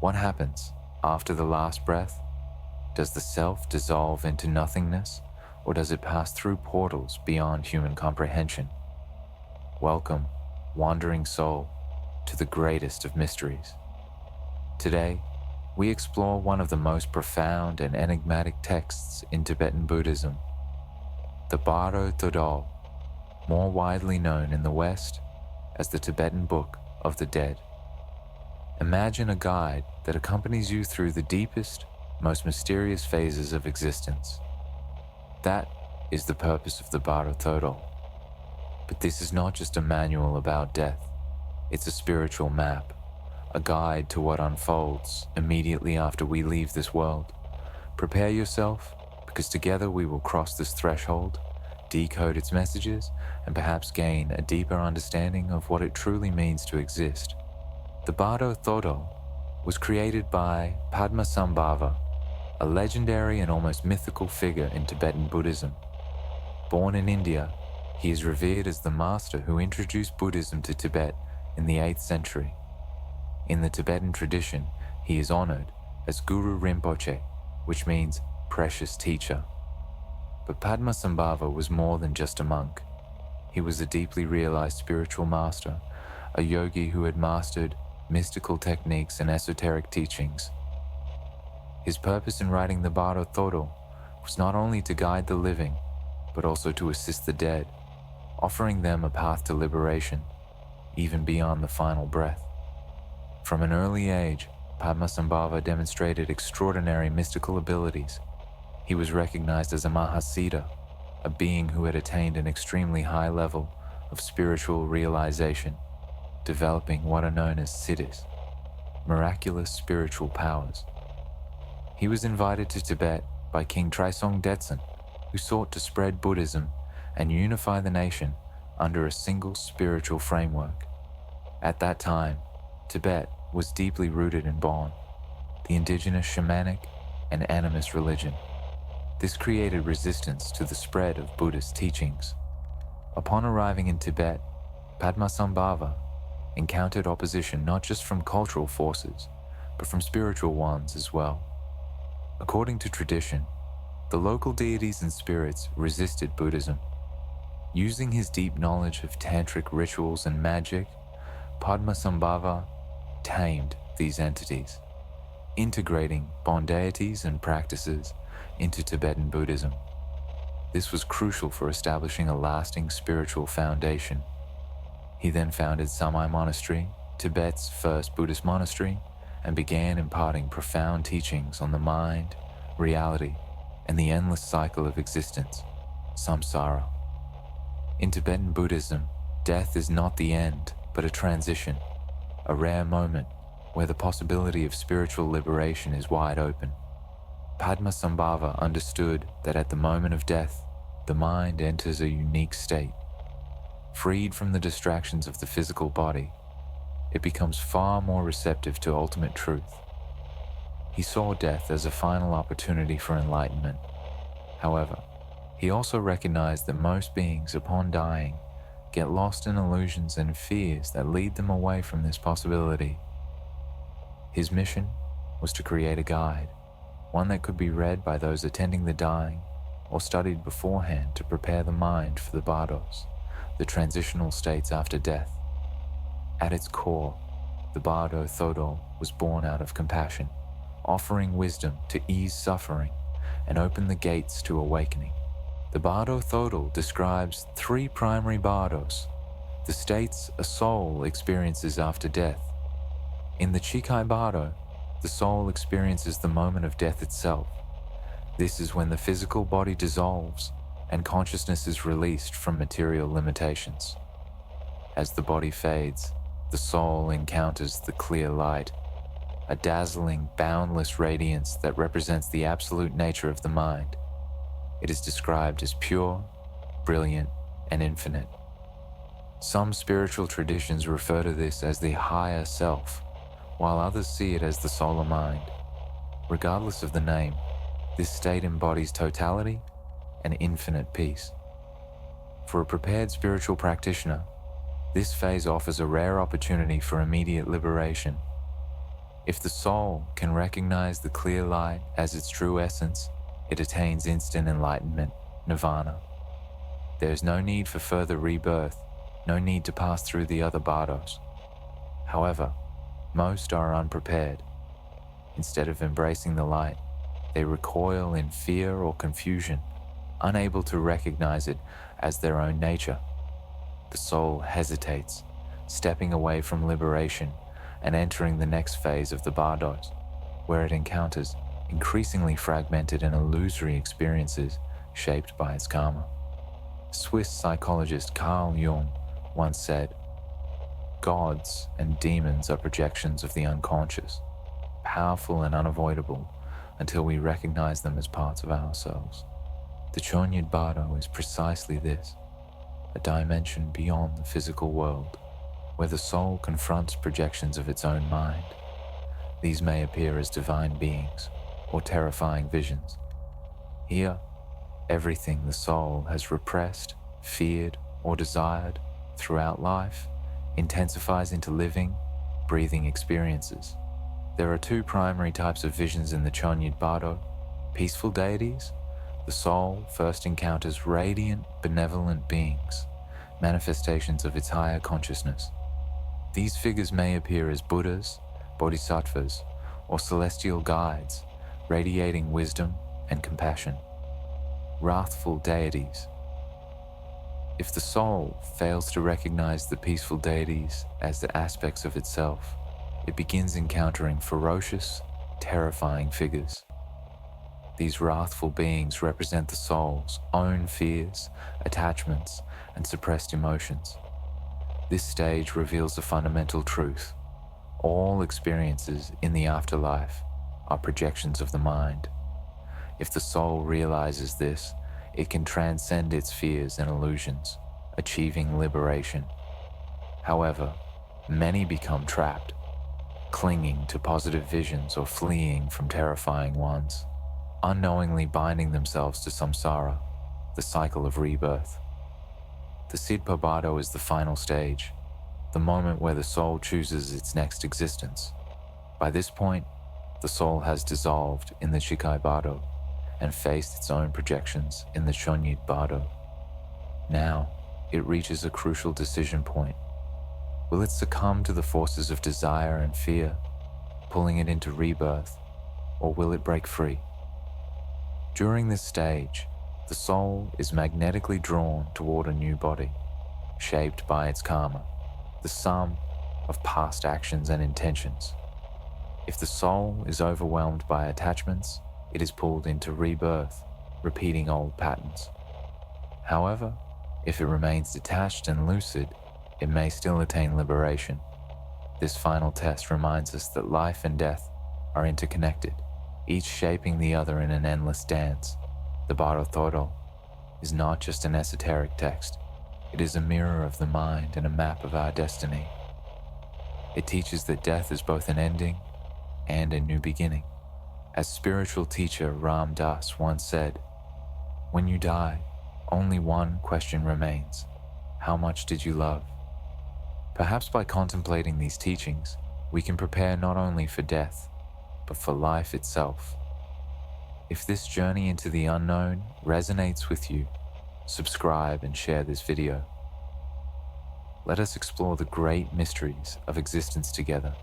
What happens after the last breath? Does the self dissolve into nothingness, or does it pass through portals beyond human comprehension? Welcome, wandering soul, to the greatest of mysteries. Today, we explore one of the most profound and enigmatic texts in Tibetan Buddhism, the Bardo Thödol, more widely known in the West as the Tibetan Book of the Dead. Imagine a guide that accompanies you through the deepest, most mysterious phases of existence. That is the purpose of the Bardo Thödol. But this is not just a manual about death. It's a spiritual map, a guide to what unfolds immediately after we leave this world. Prepare yourself, because together we will cross this threshold, decode its messages, and perhaps gain a deeper understanding of what it truly means to exist. The Bardo Thödol was created by Padmasambhava, a legendary and almost mythical figure in Tibetan Buddhism. Born in India, he is revered as the master who introduced Buddhism to Tibet in the 8th century. In the Tibetan tradition, he is honored as Guru Rinpoche, which means precious teacher. But Padmasambhava was more than just a monk. He was a deeply realized spiritual master, a yogi who had mastered mystical techniques and esoteric teachings. His purpose in writing the Bardo Thödol was not only to guide the living, but also to assist the dead, offering them a path to liberation, even beyond the final breath. From an early age, Padmasambhava demonstrated extraordinary mystical abilities. He was recognized as a Mahasiddha, a being who had attained an extremely high level of spiritual realization, developing what are known as siddhis, miraculous spiritual powers. He was invited to Tibet by King Trisong Detsen, who sought to spread Buddhism and unify the nation under a single spiritual framework. At that time, Tibet was deeply rooted in Bon, the indigenous shamanic and animist religion. This created resistance to the spread of Buddhist teachings. Upon arriving in Tibet, Padmasambhava encountered opposition not just from cultural forces, but from spiritual ones as well. According to tradition, the local deities and spirits resisted Buddhism. Using his deep knowledge of tantric rituals and magic, Padmasambhava tamed these entities, integrating Bon deities and practices into Tibetan Buddhism. This was crucial for establishing a lasting spiritual foundation. He then founded Samai Monastery, Tibet's first Buddhist monastery, and began imparting profound teachings on the mind, reality, and the endless cycle of existence, samsara. In Tibetan Buddhism, death is not the end, but a transition, a rare moment where the possibility of spiritual liberation is wide open. Padmasambhava understood that at the moment of death, the mind enters a unique state. Freed from the distractions of the physical body, it becomes far more receptive to ultimate truth. He saw death as a final opportunity for enlightenment. However, he also recognized that most beings, upon dying, get lost in illusions and fears that lead them away from this possibility. His mission was to create a guide, one that could be read by those attending the dying or studied beforehand to prepare the mind for the bardos, the transitional states after death. At its core, the Bardo Thödol was born out of compassion, offering wisdom to ease suffering and open the gates to awakening. The Bardo Thödol describes 3 primary bardos, the states a soul experiences after death. In the Chikai Bardo, the soul experiences the moment of death itself. This is when the physical body dissolves and consciousness is released from material limitations. As the body fades, the soul encounters the clear light, a dazzling, boundless radiance that represents the absolute nature of the mind. It is described as pure, brilliant, and infinite. Some spiritual traditions refer to this as the higher self, while others see it as the solar mind. Regardless of the name, this state embodies totality and infinite peace. For a prepared spiritual practitioner, this phase offers a rare opportunity for immediate liberation. If the soul can recognize the clear light as its true essence, it attains instant enlightenment, nirvana. There is no need for further rebirth, no need to pass through the other bardos. However, most are unprepared. Instead of embracing the light, they recoil in fear or confusion, unable to recognize it as their own nature. The soul hesitates, stepping away from liberation and entering the next phase of the bardos, where it encounters increasingly fragmented and illusory experiences shaped by its karma. Swiss psychologist Carl Jung once said, "Gods and demons are projections of the unconscious, powerful and unavoidable until we recognize them as parts of ourselves." The Chonyid Bardo is precisely this, a dimension beyond the physical world, where the soul confronts projections of its own mind. These may appear as divine beings or terrifying visions. Here, everything the soul has repressed, feared, or desired throughout life intensifies into living, breathing experiences. There are two primary types of visions in the Chonyid Bardo. Peaceful deities. The soul first encounters radiant, benevolent beings, manifestations of its higher consciousness. These figures may appear as Buddhas, Bodhisattvas, or celestial guides, radiating wisdom and compassion. Wrathful deities. If the soul fails to recognize the peaceful deities as the aspects of itself, it begins encountering ferocious, terrifying figures. These wrathful beings represent the soul's own fears, attachments, and suppressed emotions. This stage reveals a fundamental truth. All experiences in the afterlife are projections of the mind. If the soul realizes this, it can transcend its fears and illusions, achieving liberation. However, many become trapped, clinging to positive visions or fleeing from terrifying ones, unknowingly binding themselves to samsara, the cycle of rebirth. The Sidpa Bardo is the final stage, the moment where the soul chooses its next existence. By this point, the soul has dissolved in the Shikai Bardo and faced its own projections in the Chonyid Bardo. Now, it reaches a crucial decision point. Will it succumb to the forces of desire and fear, pulling it into rebirth, or will it break free? During this stage, the soul is magnetically drawn toward a new body, shaped by its karma, the sum of past actions and intentions. If the soul is overwhelmed by attachments, it is pulled into rebirth, repeating old patterns. However, if it remains detached and lucid, it may still attain liberation. This final test reminds us that life and death are interconnected, each shaping the other in an endless dance. The Bardo Thödol is not just an esoteric text, it is a mirror of the mind and a map of our destiny. It teaches that death is both an ending and a new beginning. As spiritual teacher Ram Dass once said, "When you die, only one question remains: how much did you love?" Perhaps by contemplating these teachings, we can prepare not only for death, but for life itself. If this journey into the unknown resonates with you, subscribe and share this video. Let us explore the great mysteries of existence together.